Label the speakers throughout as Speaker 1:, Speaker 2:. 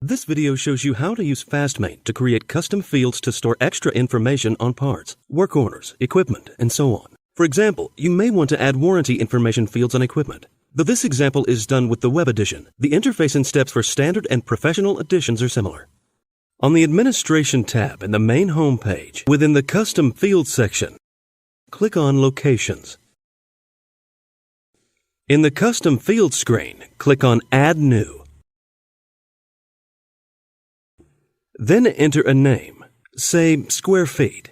Speaker 1: This video shows you how to use FastMaint to create custom fields to store extra information on parts, work orders, equipment, and so on. For example, you may want to add warranty information fields on equipment. Though this example is done with the web edition, the interface and steps for standard and professional editions are similar. On the Administration tab in the main home page, within the Custom Fields section, click on Locations. In the Custom Fields screen, click on Add New. Then enter a name, say square feet.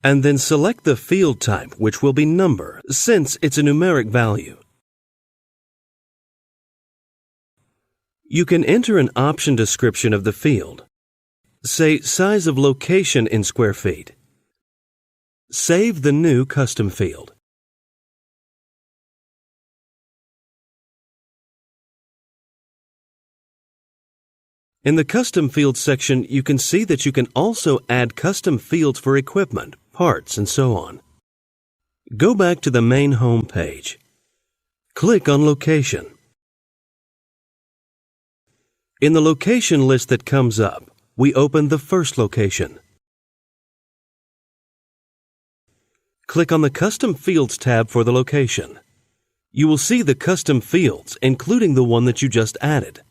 Speaker 1: And then select the field type, which will be number, since it's a numeric value. You can enter an option description of the field. Say size of location in square feet. Save the new custom field. In the Custom Fields section, you can see that you can also add custom fields for equipment, parts, and so on. Go back to the main home page. Click on Location. In the location list that comes up, we open the first location. Click on the Custom Fields tab for the location. You will see the custom fields, including the one that you just added.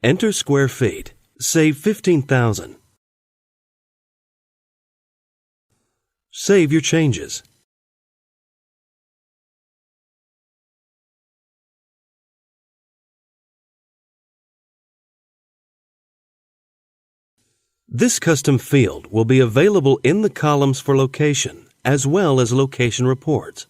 Speaker 1: Enter square feet, say 15,000. Save your changes. This custom field will be available in the columns for location, as well as location reports.